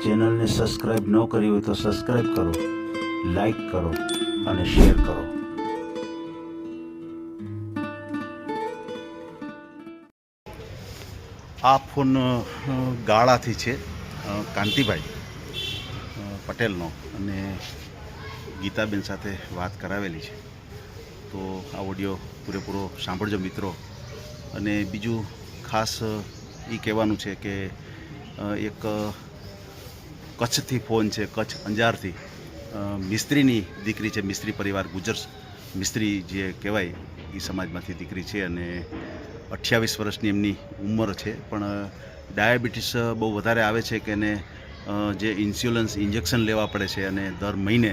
ચેનલને સબસ્ક્રાઇબ ન કરી હોય તો સબસ્ક્રાઇબ કરો, લાઈક કરો અને શેર કરો. આ ફોન ગાળાથી છે, કાંતિભાઈ પટેલનો, અને ગીતાબેન સાથે વાત કરાવેલી છે. તો આ ઓડિયો પૂરેપૂરો સાંભળજો મિત્રો. અને બીજું ખાસ એ કહેવાનું છે કે એક કચ્છથી ફોન છે, કચ્છ અંજારથી. મિસ્ત્રીની દીકરી છે, મિસ્ત્રી પરિવાર, ગુજર મિસ્ત્રી જે કહેવાય એ સમાજમાંથી દીકરી છે, અને 28 વર્ષની એમની ઉંમર છે. પણ ડાયાબિટીસ બહુ વધારે આવે છે કે એને જે ઇન્સ્યોરન્સ ઇન્જેક્શન લેવા પડે છે, અને દર મહિને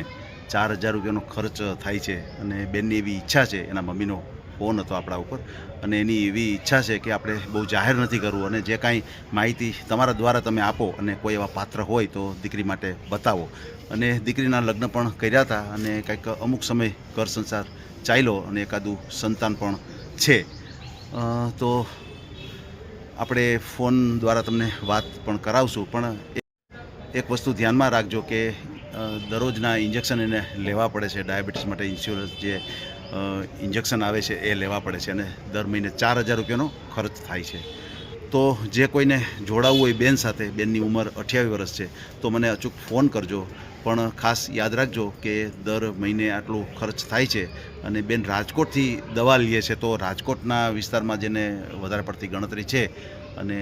4000 રૂપિયાનો ખર્ચ થાય છે. અને બેનની એવી ઈચ્છા છે, એના મમ્મીનો ફોન હતો આપણા ઉપર, અને એની એવી ઈચ્છા છે કે આપણે બહુ જાહેર નથી કરવું, અને જે કાંઈ માહિતી તમારા દ્વારા તમે આપો અને કોઈ એવા પાત્ર હોય તો દીકરી માટે બતાવો. અને દીકરીના લગ્ન પણ કર્યા હતા, અને કંઈક અમુક સમય ઘર સંસાર ચાલ્યો, અને એકાદું સંતાન પણ છે. તો આપણે ફોન દ્વારા તમને વાત પણ કરાવશું. પણ એક વસ્તુ ધ્યાનમાં રાખજો કે દરરોજના ઇન્જેક્શન એને લેવા પડે છે. ડાયાબિટીસ માટે ઇન્સ્યોરન્સ જે ઇન્જેક્શન આવે છે એ લેવા પડે છે, અને દર મહિને 4000 રૂપિયાનો ખર્ચ થાય છે. તો જે કોઈને જોડાવવું હોય બેન સાથે, બેનની ઉંમર 28 વર્ષ છે, તો મને અચૂક ફોન કરજો. પણ ખાસ યાદ રાખજો કે દર મહિને આટલું ખર્ચ થાય છે, અને બેન રાજકોટથી દવા લે છે. તો રાજકોટના વિસ્તારમાં જેને વધારે પડતી ગણતરી છે, અને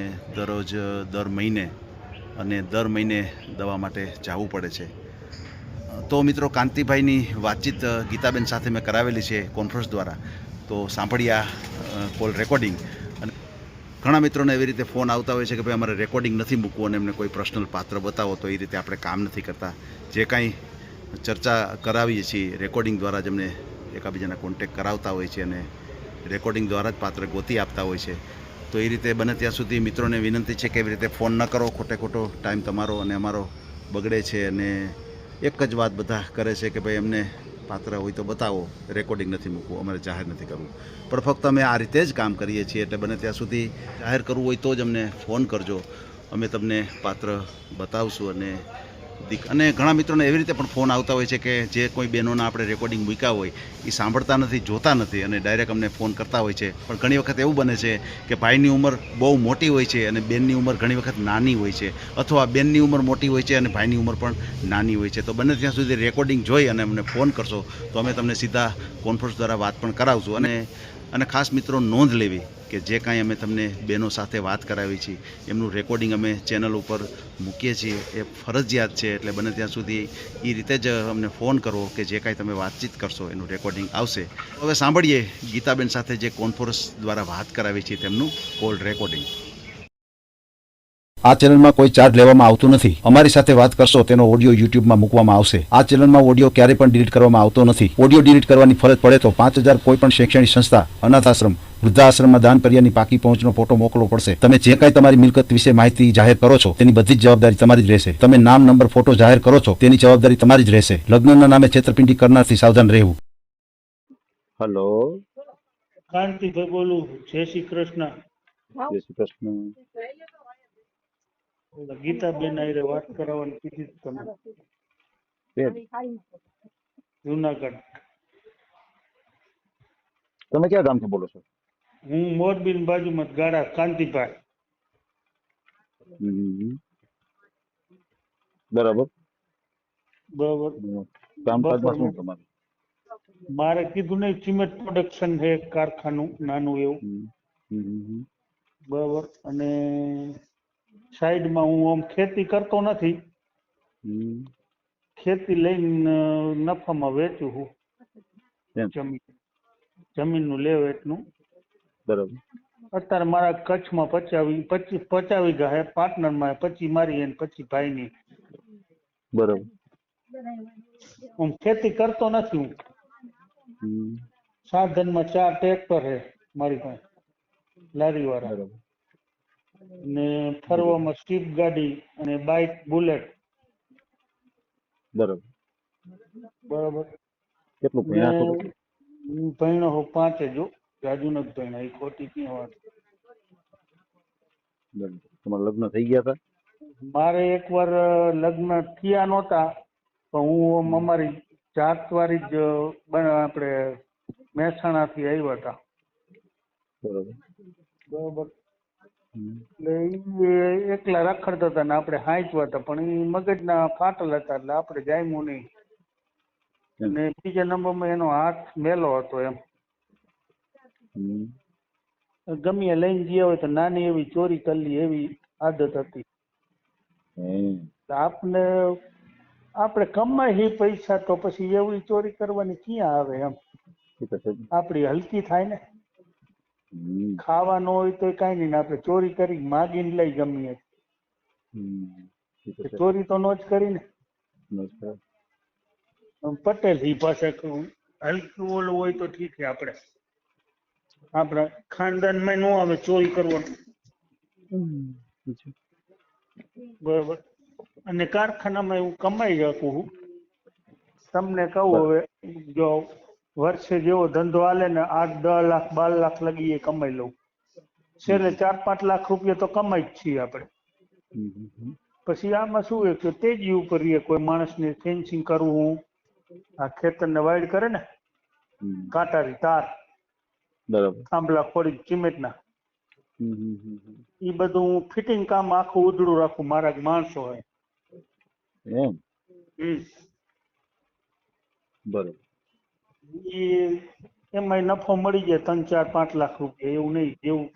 દર મહિને દવા માટે જવું પડે છે. તો મિત્રો, કાંતિભાઈની વાતચીત ગીતાબેન સાથે મેં કરાવેલી છે કોન્ફરન્સ દ્વારા. તો સાંભળીએ આ કોલ રેકોર્ડિંગ. અને ઘણા મિત્રોને એવી રીતે ફોન આવતા હોય છે કે ભાઈ અમારે રેકોર્ડિંગ નથી મૂકવું, અને એમને કોઈ પર્સનલ પાત્ર બતાવો. તો એ રીતે આપણે કામ નથી કરતા. જે કાંઈ ચર્ચા કરાવીએ છીએ રેકોર્ડિંગ દ્વારા જ અમને એકાબીજાના કોન્ટેક્ટ કરાવતા હોય છે, અને રેકોર્ડિંગ દ્વારા જ પાત્ર ગોતી આપતા હોય છે. તો એ રીતે બને ત્યાં સુધી મિત્રોને વિનંતી છે કે એવી રીતે ફોન ન કરો. ખોટો ટાઈમ તમારો અને અમારો બગડે છે. અને એક જ વાત બધા કરે છે કે ભાઈ એમને પાત્ર હોય તો બતાવો, રેકોર્ડિંગ નથી મૂકવું, અમારે જાહેર નથી કરવું. પણ ફક્ત અમે આ રીતે જ કામ કરીએ છીએ. એટલે બને ત્યાં સુધી જાહેર કરવું હોય તો જ અમને ફોન કરજો, અમે તમને પાત્ર બતાવશું. અને ઘણા મિત્રોને એવી રીતે પણ ફોન આવતા હોય છે કે જે કોઈ બહેનોના આપણે રેકોર્ડિંગ મૂક્યા હોય એ સાંભળતા નથી, જોતા નથી, અને ડાયરેક્ટ અમને ફોન કરતા હોય છે. પણ ઘણી વખત એવું બને છે કે ભાઈની ઉંમર બહુ મોટી હોય છે, અને બેનની ઉંમર ઘણી વખત નાની હોય છે, અથવા બેનની ઉંમર મોટી હોય છે અને ભાઈની ઉંમર પણ નાની હોય છે. તો બને ત્યાં સુધી રેકોર્ડિંગ જોઈ અને અમને ફોન કરશો તો અમે તમને સીધા કોન્ફરન્સ દ્વારા વાત પણ કરાવશું. અને ખાસ મિત્રો, નોંધ લેવી કે જે કાંઈ અમે તમને બહેનો સાથે વાત કરાવી છીએ એમનું રેકોર્ડિંગ અમે ચેનલ ઉપર મૂકીએ છીએ, એ ફરજિયાત છે. એટલે બને ત્યાં સુધી એ રીતે જ અમને ફોન કરવો કે જે કાંઈ તમે વાતચીત કરશો એનું રેકોર્ડિંગ આવશે. હવે સાંભળીએ ગીતાબેન સાથે જે કોન્ફરન્સ દ્વારા વાત કરાવી છે તેમનું કોલ રેકોર્ડિંગ. આ ચેનલમાં કોઈ ચાર્જ લેવામાં આવતું નથી. અમારી સાથે વાત કરશો તેનો ઓડિયો યુટ્યુબમાં મૂકવામાં આવશે. આ ચેનલમાં ઓડિયો ક્યારેય પણ ડિલીટ કરવામાં આવતો નથી. ઓડિયો ડિલીટ કરવાની ફરજ પડે તો 5000 કોઈ પણ શૈક્ષણિક સંસ્થા, અનાથ આશ્રમ, વૃદ્ધાશ્રમમાં દાન કર્યાની પાકી પહોંચનો ફોટો મોકલવો પડશે. તમે જે કાંઈ તમારી મિલકત વિશે માહિતી જાહેર કરો છો તેની બધી જ જવાબદારી તમારી જ રહેશે. તમે નામ, નંબર, ફોટો જાહેર કરો છો તેની જવાબદારી તમારી જ રહેશે. લગ્નના નામે છેતરપિંડી કરનારથી સાવધાન રહેવું. હેલો, કાંતિભાઈ બોલું. જય શ્રી કૃષ્ણ. જય શ્રી કૃષ્ણ. ગીતાબેન હારે વાત કરાવવાની કીધી તમે. બેન, જુનાગઢ. તમે ક્યાં ગામથી બોલો છો? હું મોરબી બાજુમાં ગાડા. કાંતિભાઈ. બરાબર. બરાબર. કામકાજમાં શું તમારે? મારે કીધું નહીં, સિમેન્ટ પ્રોડક્શન છે, કારખાનું નાનું એવું. બરાબર. અને સાઈડમાં હું આમ ખેતી કરતો નથી, ખેતી લઈને નફામાં વેચું છું. જમીનનું લે વેચનું. બરાબર. અત્યારે મારા કચ્છમાં 50 વીઘા હે, પાર્ટનરમાં 25 મારી અને 25 ભાઈની. બરાબર. હું ખેતી કરતો નથી. હું સાધનમાં 4 ટ્રેક્ટર હે મારી પાસે, લારી વાળા, ને ફરવામાં સ્વીફ્ટ ગાડી અને બાઇક, બુલેટ. બરાબર. બરાબર. કેટલું ભણ્યા છો? હું ભણ્યો હું 5 જો, રાજુ નથી ભણ્યા, એ ખોટી ક્યાં વાત. તમારા લગ્ન થઈ ગયા હતા? મારે એકવાર લગ્ન થયા નહોતા પણ હું અમારી જાતવાળી જ આપણે મહેસાણાથી આવ્યા હતા બરોબર. બરોબર. હમ. એટલે ઈ એકલા રખડતા હતા ને આપણે હાંચવા હતા પણ એ મગજના ફાટલ હતા એટલે આપણે જામ્યું નહીં. એમ. અને બીજા નંબરમાં એનો હાથ મેલો હતો એમ. હમ. ગમે એ લઈને ગયા હોય તો નાની એવી ચોરી કરલી એવી આદત હતી. હમ. આપને આપણે કમાઈ એ પૈસા તો પછી એવી ચોરી કરવાની ક્યાં આવે એમ. એ તો છે જ. આપણી હલકી થાય ને. હમ. ખાવાનું હોય તો કાંઈ નહીં ને આપણે ચોરી કરી માગીને લઈ ગમીએ. હમ. એ તો છે. ચોરી તો નો જ કરી ને. નમસ્કાર. પટેલ એ પાસે હલકું ઓલું હોય તો ઠીક છે. આપણા ખાનદાનમાં ન આવે ચોરી કરવાનું. હમ. એ છે. બરોબર. અને કારખાનામાં એવું કમાઈ શકું છું. તમને કહું બરાબર. હવે જો વર્ષે જેવો ધંધો હાલે ને 8-10 લાખ 12 લાખ લગી એ કમાઈ લઉં. છેલ્લે 4-5 લાખ રૂપિયા તો કમાઈ જ છીએ આપણે. હમ. હમ. હમ. પછી આમાં શું છે કે તેજી ઉપર રહીએ. કોઈ માણસને ફેન્સિંગ કરવું, આ ખેતરને વાઇડ કરે ને હમ. કાંટારી તાર બરાબર. થાંભલા ફોડી સિમેન્ટના, હમ. હમ. હમ. હમ. એ બધું ફિટિંગ કામ આખું ઉધડું રાખું. મારા જ માણસો હોય. એમ. બરોબર. એમાં નફો મળી જાય 3-4-5 લાખ રૂપિયા. એવું નહીં, જેવું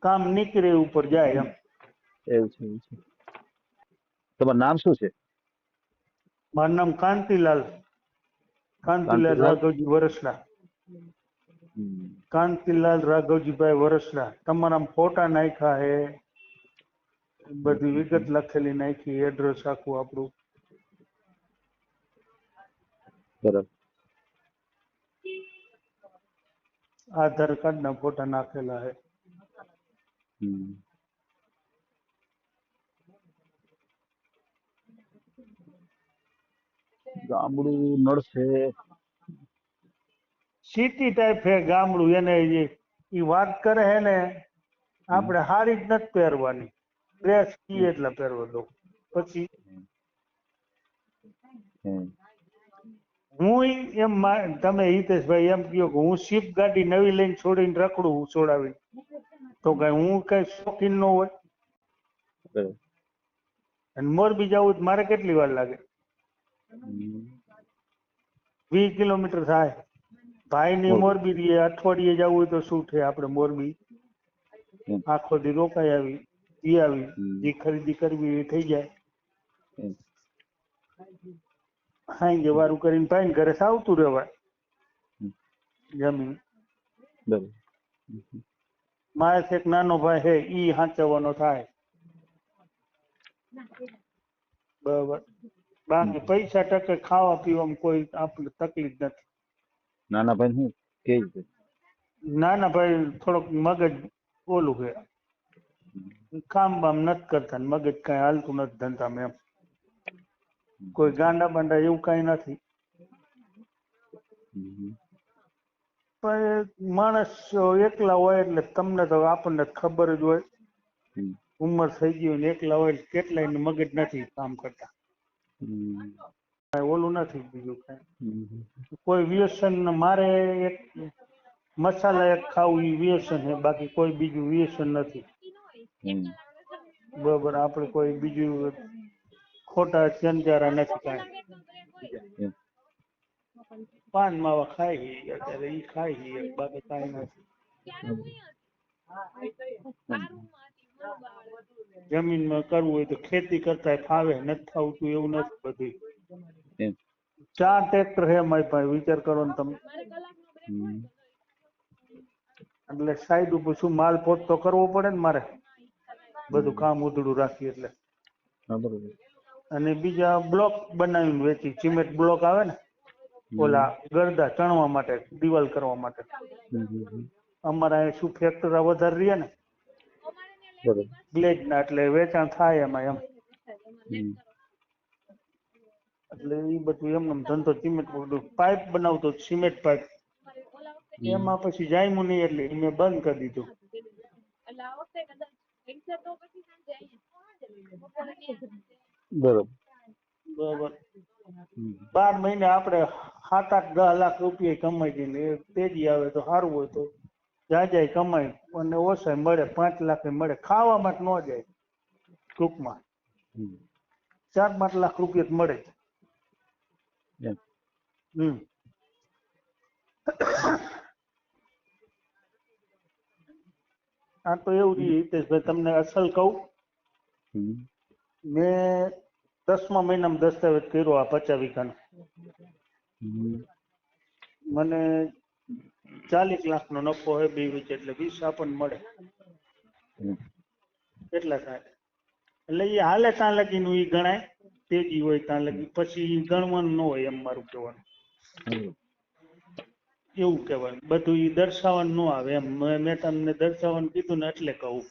કામ નીકળે એ ઉપર જાય એમ. એવું છે. એવું છે. તમારું નામ શું છે? મારું નામ કાંતિલાલ કાંતિલાલ. રાઘવજી વરસડા. હમ. કાંતિલાલ રાઘવજીભાઈ વરસડા. તમારા ફોટા નાખ્યા હે, બધી વિગત લખેલી નાખી, એડ્રેસ આખું આપણું. બરાબર. આધાર કાર્ડના ફોટા નાખેલા હે. હમ. ગામડું નડશે. સિટી ટાઈપ હે ગામડું. એને ઈ વાત કરે હે ને, આપણે હારી જ નથી પહેરવાની. ડ્રેસ કીએ એટલે પહેરવા દઉં. પછી હમ. હું એમ તમે હિતેશભાઈ એમ કહો કે હું સ્વિફ્ટ ગાડી નવી લઈને છોડીને રખડું છોડાવી, તો કઈ હું કઈ શોખીન ન હોય? બરાબર. અને મોરબી જવું મારે કેટલી વાર લાગે? હમ. 20 કિલોમીટર થાય. ભાઈ ની મોરબી રહીએ, અઠવાડિયે જવું હોય તો શું છે આપણે મોરબી એમ. આખો દી રોકાઈ આવી, ઈ આવી, હમ. જે ખરીદી કરવી એ થઈ જાય. એમ. હાઈ વારું કરીને પાઈને ઘરે આવતું રહેવાય. હમ. જમીન બરાબર. મારે એક નાનો ભાઈ છે, ઈ હાચવવાનો થાય. બરાબર. બાકી પૈસા ટકે ખાવા પીવામાં કોઈ આપણે તકલીફ નથી. નાના ભાઈ શું કે છે? નાના ભાઈ થોડોક મગજ ઓલું છે, કામ બામ નથી કરતા ને મગજ કઈ હાલતું નથી ધંધામાં એમ. કોઈ ગાંડા બાંડા એવું કઈ નથી. હમ. પણ માણસ એકલા હોય એટલે તમને તો આપણને ખબર જ હોય. હમ. ઉંમર થઈ ગઈ હોય ને એકલા હોય કેટલાય ને મગજ નથી કામ કરતા. હમ. કાંઈ ઓલું નથી બીજું કઈ. હમ. કોઈ વ્યસન મારે એક મસાલા એક ખાવું એ વ્યસન છે, બાકી કોઈ બીજું વ્યસન નથી. હમ. બરોબર. આપણે કોઈ બીજું ખોટા ચંચારા નથી કાંઈ. એમ. પાન માવા ખાઈ અત્યારે ઈ ખાઈ બાકી કાંઈ નથી. જમીનમાં કરવું હોય તો ખેતી કરતા ફાવે, નથી ફાવતું એવું નથી બધું. એમ. 4 ટ્રેક્ટર છે મારી પાસે, વિચાર કરો ને તમે. હમ. એટલે સાઈડ ઉપર શું માલ પોત તો કરવો પડે ને મારે, બધું કામ ઉધડું રાખી એટલે. હા, બરોબર. અને બીજા બ્લોક બનાવીને વેચી, સિમેન્ટ બ્લોક આવે ને ઓલા ગરદા ચણવા માટે, દિવાલ કરવા માટે. અમારા અહીં શું ફેક્ટરી વધારે રહીએ ને બરોબર. ગ્લેજ ના, એટલે વેચાણ થાય એમાં એમ. હમ. એટલે એ બધું એમને ધંધો સિમેન્ટ બધું પાઇપ બનાવતો, સિમેન્ટ પાઇપ. એમાં પછી જામ્યું નહીં એટલે મેં બંધ કરી દીધું. બરોબર. બરાબર. હમ. 12 મહિને આપણે 7-8-10 લાખ રૂપિયા કમાઈ જઈએ. તેજી આવે તો સારું હોય તો જાજાય કમાય અને ઓછાય મળે, 5 લાખ મળે. ખાવામાં જ ન જાય ટૂંકમાં. હમ. 4-5 લાખ રૂપિયા જ મળે. એમ. હમ. આ તો એવું છે હિતેશભાઈ, તમને અસલ કહું, હમ. મેં 10મા મહિનામાં દસ્તાવેજ કર્યો આ 50 વીઘાનો. હમ. મને 40 લાખનો નફો હોય 2 વીઘે, એટલે 20 આપણને મળે. હમ. કેટલા થાય? એટલે એ હાલે ત્યાં લગીનું એ ગણાય, તેજી હોય ત્યાં લગી, પછી ઈ ગણવાનું ન હોય, એમ મારું કહેવાનું. હમ. એવું કહેવાય, બધું ઈ દર્શાવવાનું ન આવે એમ. મેં તમને દર્શાવવાનું કીધું ને એટલે કહું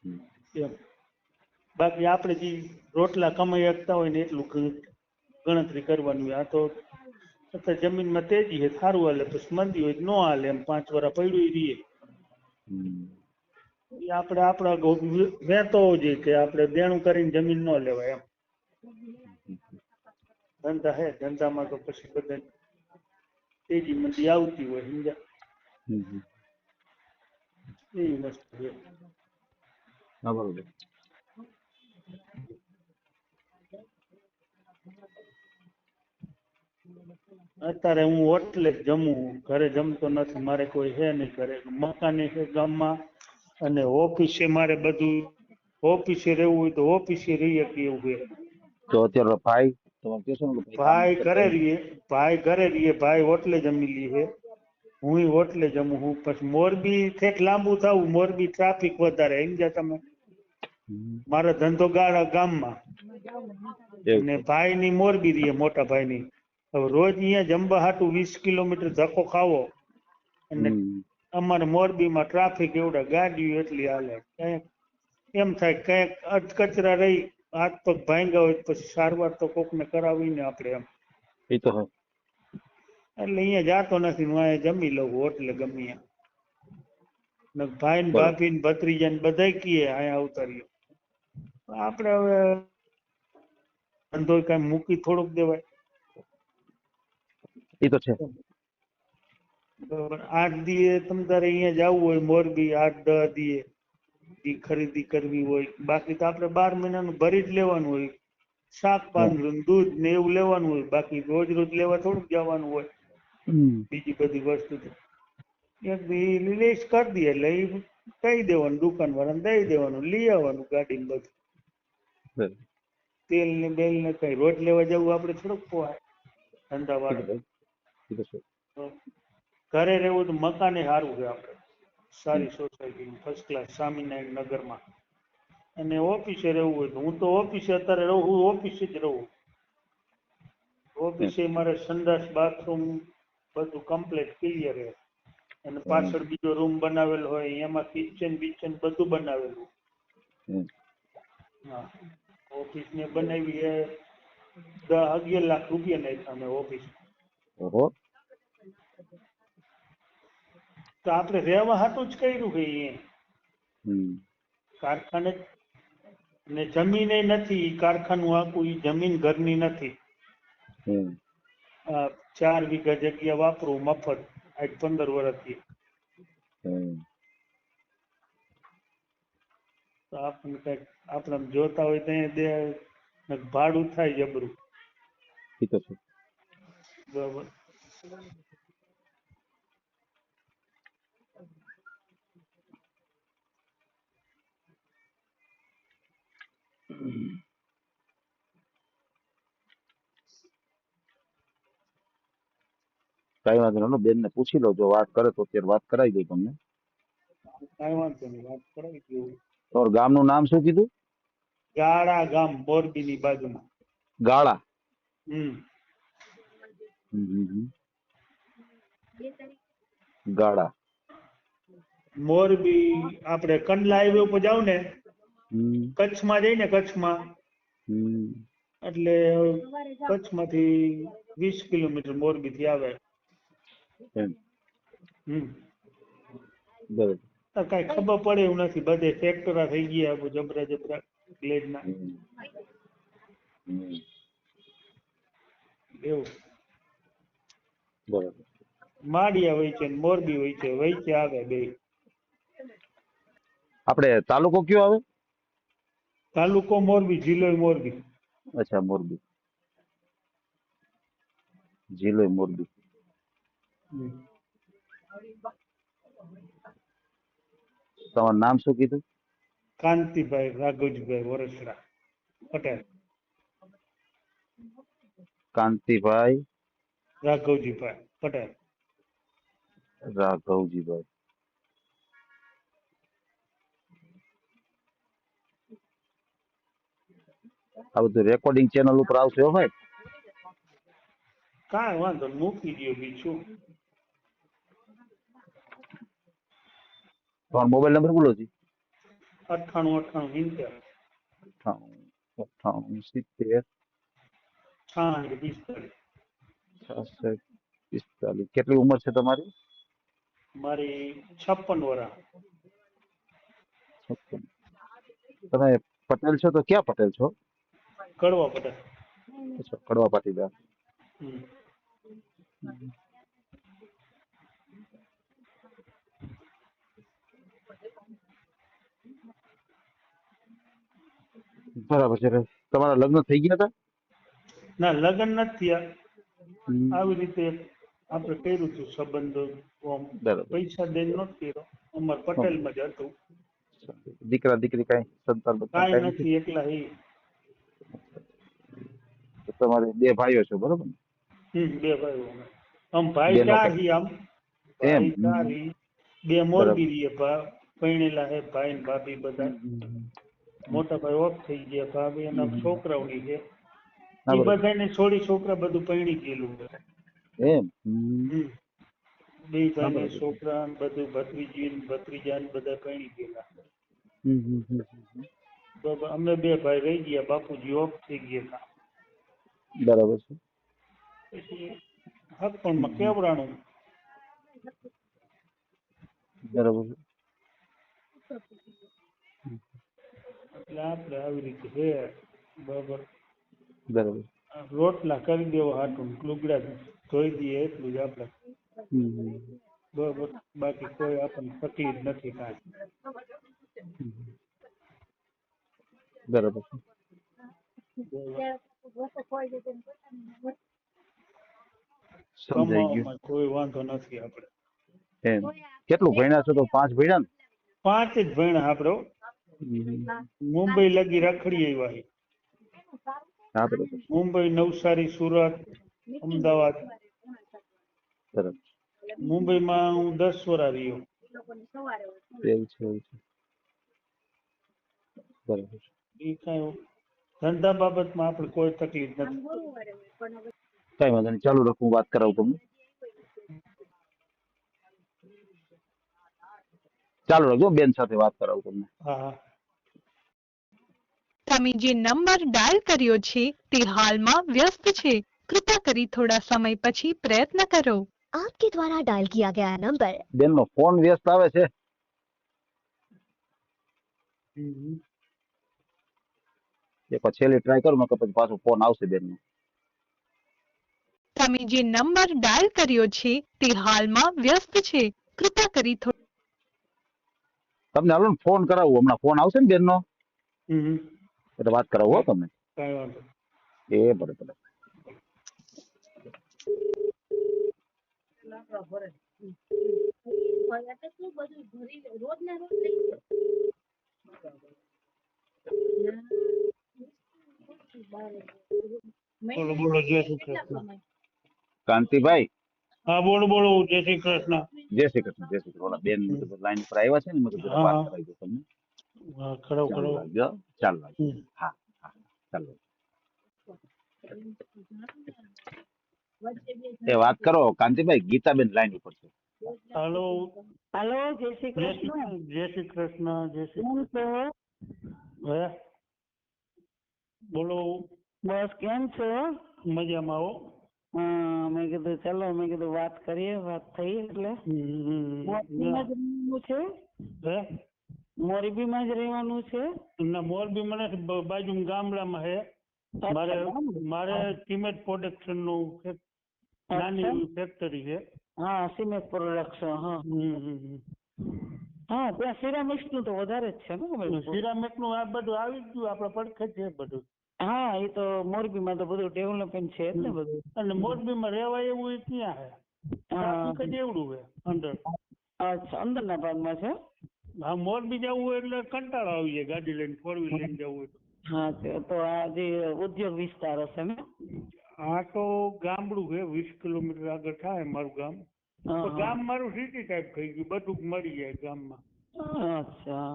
હમ. એમ. બાકી આપણે જે રોટલા કમાઈ શકતા હોય ને એટલું ગણતરી કરવાની હોય. આ તો અત્યારે જમીનમાં તેજી છે, સારું હાલે, પછી મંદી હોય તો ન હાલે એમ. 5 વર્ષ પડ્યું રહીએ. હમ. એ આપણે આપણા વહેતો જોઈએ કે આપણે દેણું કરીને જમીન ન લેવાય એમ. ધંધા હે, ધંધામાં તો પછી બધા તેજી મંદી આવતી હોય, સમજ્યા? હમ. એવી વસ્તુ છે. હા, બરોબર. અત્યારે હું હોટલે જ જમું, ઘરે જમતો નથી. મારે કોઈ છે નહીં ઘરે. મકાને છે ગામમાં, અને ઓફિસે મારે બધું, ઓફિસે રહેવું હોય તો ઓફિસે રહી શકીએ એવું છે. તો અત્યારે ભાઈ તમારે કહેશો ને કે ભાઈ કામ ભાઈ નથી ઘરે કરતા એમ? રહીએ, ભાઈ ઘરે રહીએ, ભાઈ હોટલે જમી લઈએ. હું હોટલે જમું હું. પછી મોરબી ઠેઠ લાંબુ થવું, મોરબી ટ્રાફિક વધારે, સમજ્યા તમે? હમ. મારો ધંધો ગામમાં, એવું અને છે. ભાઈની મોરબી રહીએ, મોટા ભાઈની. હવે રોજ અહીંયા જમવા હાટું 20 કિલોમીટર ધક્કો ખાવો, અને હમ. અમારે મોરબીમાં ટ્રાફિક એવડા, ગાડીઓ એટલી હાલે. કંઈક એમ થાય કંઈક અધકચરા રહી, હાથ પગ ભાંગ્યા હોય તો પછી સારવાર તો કોકને કરાવીને આપણે એમ. એ તો હા. એટલે અહીંયા જાતો નથી, હું અહીંયા જમી લઉં હોટલે ગમે એમ. ને ભાઈ ને બરોબર. ભાભી ને ભત્રીજા ને બધાય કીએ અહીંયા આવતા રહ્યો. આપણે હવે ધંધો કાંઈ મૂકી થોડોક દેવાય. એ તો છે. બરોબર. 8 દીએ તમ તારે અહીંયા જવું હોય મોરબી, 8-10 દીએ ઈ ખરીદી કરવી હોય. બાકી તો આપણે 12 મહિનાનું ભરી જ લેવાનું હોય. શાક હા. પાંદરું ને દૂધ ને એવું લેવાનું હોય. બાકી રોજ રોજ લેવા થોડુંક જવાનું હોય હમ. બીજી બધી વસ્તુ. તો એક દી લિસ્ટ કરી દઈએ એટલે એ કહી દેવાનું, દુકાન વાળાને દઈ દેવાનું, લઈ આવવાનું ગાડીમાં બધું. બરોબર. તેલ ને બેલ ને કઈ રોજ લેવા જવું આપણે થોડુંક પોહાય ધંધા એ તો વાળા. ભાઈ. એ તો છે. ઘરે રહેવું તો મકાને સારું છે આપણે, સારી સોસાયટી, ફર્સ્ટ ક્લાસ, સ્વામિનારાયણ નગરમાં. અને ઓફિસે રહેવું હોય તો હું તો ઓફિસે અત્યારે રહું, હું ઓફિસે જ રહું. ઓફિસે મારે સંડાસ બાથરૂમ બધું કમ્પ્લીટ ક્લિયર છે. અને હમ. પાછળ બીજો રૂમ બનાવેલો હોય, એમાં કિચન બીચન બધું બનાવેલું. હમ. હા, ઓફિસ ને બનાવી છે 10-11 લાખ રૂપિયા નાખ્યા અમે ઓફિસ. ઓહો. તો આપણે રહેવા હાટું જ કર્યું કે હમ. કારખાને ને જમીન નથી, ઈ કારખાનું આખું, ઈ જમીન ઘરની નથી. હમ. 4 વીઘા જગ્યા વાપરું મફત આજ 15 વર્ષથી. હમ. તો આપણે કઈક આપણે જોતા હોય તો ભાડું થાય જબરું. એ તો છે. બરાબર. કઈ વાંધો નહીં, બેન ને પૂછી લો, જો વાત કરે તો અત્યારે વાત કરાવી દઈ તમને. કાંઈ વાંધો નહીં, વાત કરાવી દેવું. તમારું ગામનું નામ શું કીધું? ગાળા ગામ, મોરબીની બાજુમાં. ગાળા. હમ. હમ. હમ. હમ. ગાળા. મોરબી આપણે કંડલા હાઈવે ઉપર જાવ ને, હમ. કચ્છમાં જઈને, કચ્છમાં હમ. એટલે કચ્છમાંથી 20 કિલોમીટર મોરબીથી આવે. એમ. હમ. બરોબર. કઈ ખબર પડે એવું નથી, બધે ટ્રેક્ટરા થઈ ગયા જબરા જબરા ગ્લેડના. હમ. એવું બરાબર. માળિયા હોય છે ને મોરબી હોય છે, વચ્ચે આવે બે. આપણે તાલુકો કયો આવે? તાલુકો મોરબી, જિલ્લો મોરબી. અચ્છા, મોરબી. જિલ્લો મોરબી. તમારું નામ શું કીધું? કાંતિભાઈ રાઘવજીભાઈ વરસરા પટેલ. કાંતિભાઈ રાઘવજીભાઈ પટેલ. રાઘવજીભાઈ. આ બધું રેકોર્ડિંગ ચેનલ ઉપર આવશે હો ભાઈ. કાંઈ વાંધો નહીં, મૂકી દો બીજું. તમારો મોબાઈલ નંબર બોલો છે? 98 98 70 98 66 45. કેટલી ઉંમર છે તમારી? મારી 56 વર્ષ. 56. તમે પટેલ છો તો ક્યાં પટેલ છો? કડવા પટેલ. અચ્છા, કડવા પાટીદાર. હમ. બરાબર છે. તમારા લગ્ન થઈ ગયા હતા? ના, લગ્ન નથી થયા. હમ. આવી રીતે આપણે કર્યું હતું સંબંધો. આમ બરાબર. પૈસા દઈને નહોતું કર્યો. અમાર પટેલમાં જ હતું. દીકરા દીકરી કઈ સંતાન બતાન કાંઈ કઈ નથી, એકલા એ. તો તમારે બે ભાઈઓ છો, બરોબર ને? બે ભાઈઓ અમે. આમ ભાઈ બેનો ચાર કઈ? હી આમ. એમ. ભાઈ ચાર હી. બે મોરબી રહીએ, પૈણેલા હે ભાઈ ને ભાભી બધા. મોટા ભાઈ ઓફ થઈ ગયા, ભાભી એના છોકરાઓની છે. હા, એ બરાબર. બધાને છોડી છોકરા બધું પૈણી ગયેલું છે. એમ. બે ભાઈને બરાબર. છોકરા ને બધું, ભત્રીજી ને ભત્રીજા ને બધા પૈણી ગયેલા. બરાબર. અમે બે ભાઈ રહી ગયા, બાપુજી ઓફ થઈ ગયા હતા. બરાબર છે. પછી હકપણમાં કેવરાણું. બરાબર છે. એટલે આપણે આવી રીતે છે. બરાબર. બરાબર. રોટલા કરી દેવો હાટું, લુગડા ધોઈ દઈએ, એટલું જ આપણે. બરાબર. બાકી કોઈ આપણને તકલીફ નથી કાંઈ. બરાબર છે. સમજાઈ ગયું. કમાવામાં કોઈ વાંધો નથી આપણે. એમ. કેટલું ભણ્યા છો? તો 5 ભણ્યા ને? 5 જ ભણ્યા આપણે. મુંબઈ લગી રખડી આવ્યા છે. હા, બરાબર. મુંબઈ, નવસારી, સુરત, અમદાવાદ. બરાબર. મુંબઈમાં હું 10 વર્ષ રહ્યો. એવું છે, એવું છે. બરાબર. એ કાંઈ ધંધા બાબતમાં આપણે કોઈ તકલીફ નથી. કઈ વાંધો નહીં, ચાલુ રાખું, વાત કરાવું તમને. ચાલુ રાખજો, બેન સાથે વાત કરાવું તમને. હા હા. તમે જે નંબર ડાયલ કર્યો છે તે હાલમાં વ્યસ્ત છે, કૃપા કરી થોડા સમય પછી પ્રયત્ન કરો. आपके द्वारा डायल किया गया नंबर બેન નો ફોન વ્યસ્ત આવે છે. એ પછી છેલ્લે ટ્રાય કરું, નકર પછી પાછો ફોન આવશે બેન નો. તમે જે નંબર ડાયલ કર્યો છે તે હાલમાં વ્યસ્ત છે, કૃપા કરી તમને હાલો ને ફોન કરાવું, હમણાં ફોન આવશે ને બેન નો, એટલે વાત કરાવું હો તમને. કાંઈ વાંધો. એ ભલે ભલે. બોલો બોલો, જય શ્રી કૃષ્ણ. કાંતિભાઈ, હા બોલો બોલો, જય શ્રી કૃષ્ણ. જય શ્રી કૃષ્ણ. જય શ્રી કૃષ્ણ. ઓલા બેન લાઈન ઉપર આવ્યા છે ને, મેં કીધું જરા વાત હા. કરાવી દઉં તમને. હા, ખરો ચાલુ ખરો. રાખજો, ચાલુ રાખજો. હા હા, ચાલો. એ વાત કરો કાંતિભાઈ, ગીતાબેન લાઈન ઉપર છે. હાલો. હાલો, જય શ્રી જય કૃષ્ણ. શ્રી કૃષ્ણ. જય શ્રી કેમ છો? હે બોલો. બસ કેમ છો? મજામાં આવો. હા, મેં કીધું ચલો, મેં કીધું વાત કરીએ, વાત થઈ એટલે. મોરબીમાં જ રહેવાનું છે? હે મોરબીમાં જ રહેવાનું છે? ના, મોરબીમાં નથી, બાજુ ગામડામાં હે. મારે સિમેન્ટ પ્રોડક્શન નું એક નાની એવી ફેક્ટરી છે. હા, સિમેન્ટ પ્રોડક્શન. હા હા, ત્યાં સિરામિક્સ નું તો વધારે જ છે ને. સિરામિક નું આ બધું આવી જ ગયું, આપડે પડખે છે બધું. હા, એ તો મોરબીમાં તો બધું ડેવલપમેન્ટ છે જ ને બધું. અને મોરબીમાં રહેવાય એવું ક્યાં છે? ટ્રાફિક જ એવડું છે અંદર. અચ્છા, અંદરના ભાગમાં છે. હા, મોરબી જવું હોય એટલે કંટાળો આવી જાય ગાડી લઈને, 4 વ્હીલ લઈને જવું હોય તો. હા, તો આ જે ઉદ્યોગ વિસ્તાર હશે ને. આ તો ગામડું છે, 20 કિલોમીટર આગળ થાય મારું ગામ. તો ગામ મારું સિટી ટાઈપ થઈ ગયું, બધું મળી જાય ગામમાં. અચ્છા,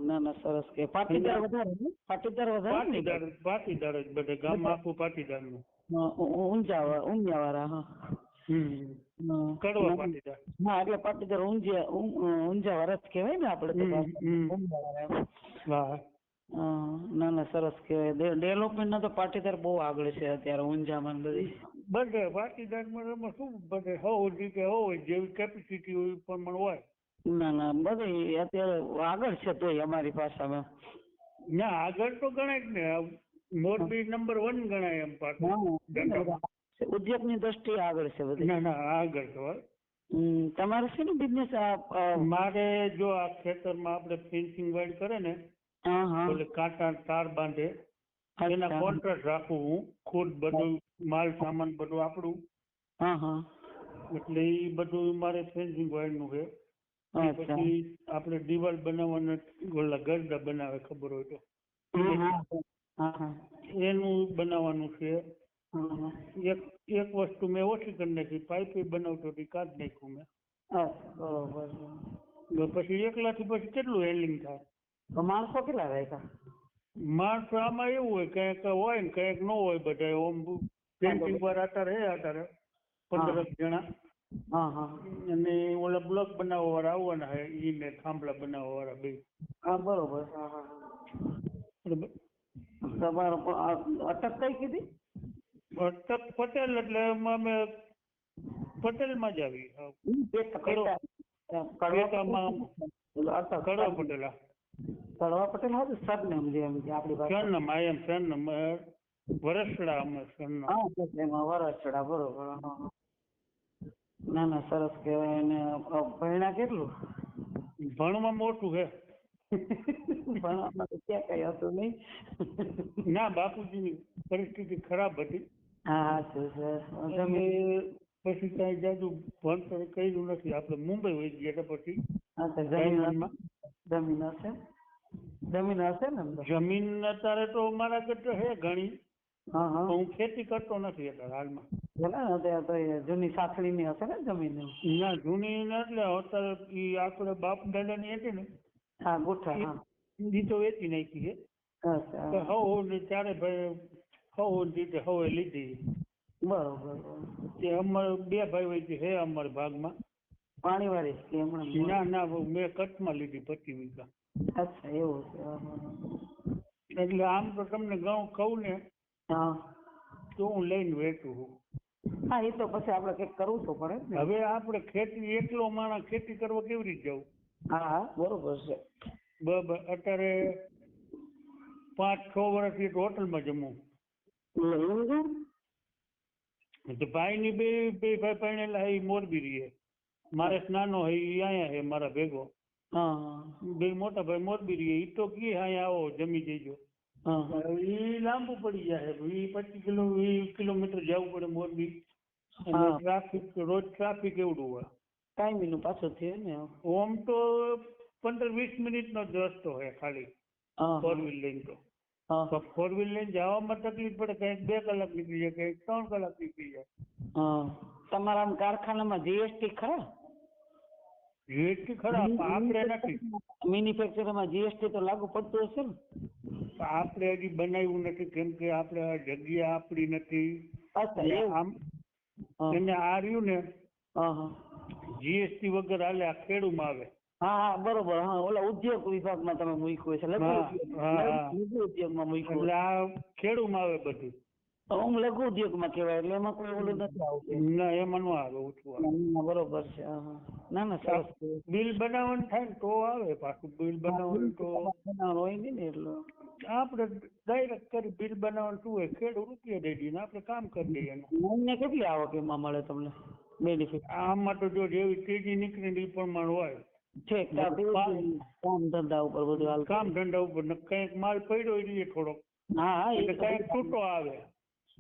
ના ના, સરસ. કે પાટીદાર વધારે ને? પાટીદાર જ બધે ગામમાં આખું પાટીદાર નું. ઊંઝાવાળા. હા, કડવા પાટીદાર. હા, એટલે પાટીદાર ઊંઝાવાળા જ કહેવાય ને આપણે. હા, ના ના, સરસ કહેવાય. ડેવલપમેન્ટ ના તો પાટીદાર બહુ આગળ છે અત્યારે ઊંઝામાં બધી. બધે પાટીદારમાં શું બધે હોય જેવી કેપેસિટી હોય એ પ્રમાણે હોય. ના ના, બધી અત્યારે આગળ છે તોય અમારી ભાષામાં. ના, આગળ તો ગણાય જ ને. મોરબી નંબર 1 ગણાય એમ પાટણ. ઉદ્યોગની દ્રષ્ટિએ આગળ છે બધી. ના ના, આગળ તો. તમારે શેનું બિઝનેસ? મારે જો આ ખેતરમાં આપણે ફેન્સિંગ વાઇડ કરે ને, એટલે કાંટા તાર બાંધે, એના કોન્ટ્રાક્ટ રાખું હું ખુદ. બધું માલ સામાન બધું આપણું. એટલે એ બધું મારે ફેન્સિંગ વાઇડ નું છે. પછી આપણે દિવાલ બનાવવાના ઓલા ગરડા બનાવે, ખબર હોય તો, એનું બનાવવાનું છે. એક વસ્તુ મેં ઓછી કરી નાખી, પાઇપ બનાવતો કાઢી નાખ્યું મેં. બરોબર. પછી એકલાથી પછી કેટલું હેન્ડલિંગ થાય? માણસો કેટલા રાખ્યા? માણસો આમાં એવું હોય, કંઈક હોય ને કંઈક ન હોય. બધા ઓમ પેન્ટિંગ પર અત્યારે 15 જણા. અને ઓલા બ્લોક બનાવવા વાળા આવવાના છે, ઈને થાંભલા બનાવવા વાળા બે. હા, બરોબર. તમારો અટક કઈ કીધી? અટક પટેલ. એટલે અમે પટેલમાં જ આવી. કડવા પટેલ. કડવા પટેલ હા, સરનેમ જે આપણી પાસે. સરનામ વરસડા. અમે સરનામ. હા, વરસડા. બરોબર. ના ના, સરસ કહેવાય. અને ભણ્યા કેટલું? ભણવામાં મોટું છે. ભણવામાં તો ક્યાં કઈ હતું નહીં. ના, બાપુજીની પરિસ્થિતિ ખરાબ હતી. હા, સર. પછી કઈ જાજુ ભણતર કર્યું નથી. આપણે મુંબઈ વહી ગયા પછી. જમીન હશે ને? જમીન અત્યારે તો મારા ઘરે છે ઘણી. હું ખેતી કરતો નથી અત્યારે હાલમાં. જૂની સાખડીની હશે ને જમીન? ના, જૂની એટલે અત્યારે આપણે બાપ દાદાની હતી ને. હા, ગોઠા. ઈ તો વેચી નાખી છે. ત્યારે ભાઈ હવે લીધી. બરોબર. તે અમારે 2 ભાઈ વચ્ચે છે અમારા ભાગમાં. પાણી વાળી? ના, મેં કચ્છમાં લીધી 25 વીઘા. અચ્છા, એવું છે. એટલે આમ તો તમને કહું ને તો હું લઈને વેચું છું. હા, એ તો પછી આપણે કંઈક કરવું તો પડે ને. હવે આપણે ખેતી એકલો માણસ ખેતી કરવા કેવી રીતે જવું? હા, બરોબર છે. બરાબર. અત્યારે 5-6 વર્ષથી હોટલમાં જમું. ભાઈની બે ભાઈ પરણેલા એ મોરબી રહીએ. મારે નાનો હે એ અહીંયા છે મારા ભેગો. બે મોટા ભાઈ મોરબી રહીએ. એ તો કે અહીંયા આવો જમી જઈજો. એ લાંબુ પડી જાય. 20 કિલોમીટર જવું પડે મોરબી. ટ્રાફિક રોજ ટ્રાફિક એવડું હોય. ટાઈમિંગ નું પાછું થયું ને. ઓમ તો 15-20 મિનિટનો જ રસ્તો હોય ખાલી 4 વ્હીલ લઈને. તો 4 વ્હીલ લઈને જવામાં તકલીફ પડે. કંઈક 2 કલાક નીકળી જાય, કંઈક 3 કલાક નીકળી જાય. તમારા કારખાનામાં જીએસટી ખરા? જીએસટી ખરા, આપણે નથી. મેન્યુફેક્ચરમાં જીએસટી તો લાગુ પડતું હશે ને? આપણે હજી બનાવ્યું નથી, કેમ કે આપણે જગ્યા આપણી નથી. આમ એને આ રહ્યું ને જીએસટી વગર હાલે, આ ખેડૂમાં આવે. હા, બરોબર. હા, ઓલા ઉદ્યોગ વિભાગમાં તમે મૂક્યું છે. ઉદ્યોગમાં મૂક્યું એટલે આ ખેડૂમાં આવે બધું. ઓમ લઘુ ઉદ્યોગમાં કહેવાય એટલે એમાં કોઈ ઓલું નથી આવતું. ના એમાં નો આવે ઓછું આવે. ના, બરોબર છે. હા, હા. ના ના સરસ. બિલ બનાવવાનું થાય ને તો આવે પાછું. બિલ બનાવવાનું તો બનાવવાનું હોય નહીં ને એટલે આપણે ડાયરેક્ટ કરી બિલ બનાવવાનું શું હોય, ખેડૂત રૂપિયા દઈ દઈએ ને આપણે કામ કરી દઈએ એનું. મહિને કેટલી આવક એમાં મળે તમને બેનિફિટ? આમાં તો જો જેવી તેજી નીકળે ને એ પ્રમાણે હોય. છે કામ ધંધા ઉપર બધું હાલ. કામ ધંધા ઉપર ને કંઈક માલ પડ્યો હોય થોડોક, હા હા, એ એટલે કંઈક છૂટો આવે.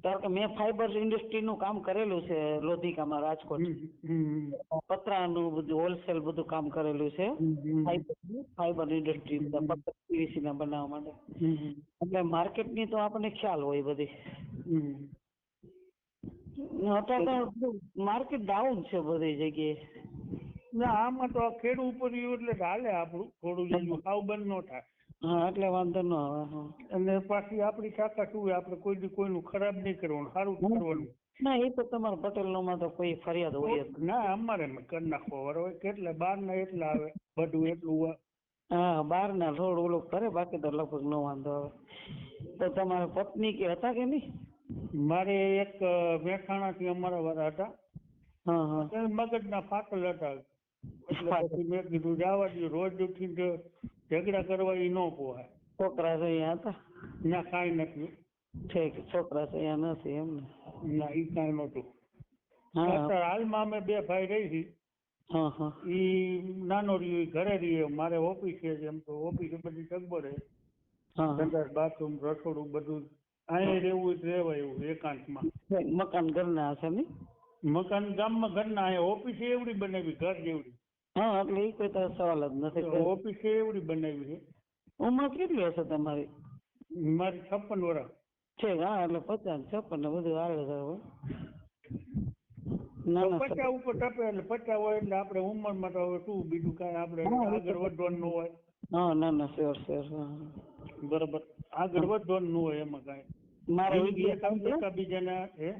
ધારો કે મેં ફાઈબર ઇન્ડસ્ટ્રીનું કામ કરેલું છે લોધિકામાં, રાજકોટ. પતરાનું બધું હોલસેલ બધું કામ કરેલું છે. ફાઈબર ઇન્ડસ્ટ્રી પીવીસી ના બનાવવા માટે. એટલે માર્કેટની તો આપણને ખ્યાલ હોય બધી. અત્યારે તો માર્કેટ ડાઉન છે બધી જગ્યાએ. ના આમાં તો ખેડૂત ઉપર એટલે હાલે આપણું થોડું જેવું સાવ બંધ ન થાય. હા, એટલે વાંધો ન આવે. અને પાછી આપણી તાકાત શું હોય, આપણે કોઈ દી કોઈનું ખરાબ નહીં કરવાનું, સારું જ કરવાનું. ના, એ તો તમારા પટેલમાં તો કોઈ ફરિયાદ હોય જ. ના અમારે કરી નાખવો હોય કેટલા બહારના એટલા આવે બધું એટલું હોય. હા, બહારના થોડું ઓલું કરે, બાકી તો લગભગ ન વાંધો આવે. તો તમારા પત્ની કે હતા કે નહીં? મારે એક મહેસાણાથી અમારા વાળા હતા. હા હા, મગજના ફાટલ હતા. એટલે પછી મેં કીધું જવા દઉં, રોજ ઉઠીને ઝઘડા કરવા એ ન પોહાય. છોકરા તો અહીંયા હતા? ના કાંઈ નથી. ઠીક, છોકરા તો અહીંયા નથી એમ ને? ના એ કાંઈ નહોતું. હા અત્યારે હાલમાં અમે બે ભાઈ રહી છીએ. હા હા, એ નાનો રહ્યો, ઘરે રહીએ. મારે ઓફિસે છે, એમ તો ઓફિસે બધી સગવડ છે. હા. સંડાસ બાથરૂમ રસોડું બધું અહીંયા રહેવું જ રહેવાય એવું એકાંતમાં. મકાન ઘરના હશે ને? મકાન ગામમાં ઘરના, અહીંયા ઓફિસે એવડી બનાવી ઘર જેવડી. હા, એટલે એ કોઈ તો સવાલ જ નથી. ઓફિસે એવડી બનાવી છે. ઉંમર કેટલી હશે તમારી? મારી 56 વર્ષ છે. હા, એટલે 50 56 ને બધું આવે છે. ના ના, 50 ઉપર ટપે એટલે 50 હોય એટલે આપણે ઉંમરમાં તો હવે શું બીજું કાંઈ આપણે આગળ વધવાનું ન હોય. હા, ના ના, શ્યોર શ્યોર. બરોબર, આગળ વધવાનું ન હોય એમાં કાંઈ. મારો વિડીયો સાંભળ્યો? બીજાના હે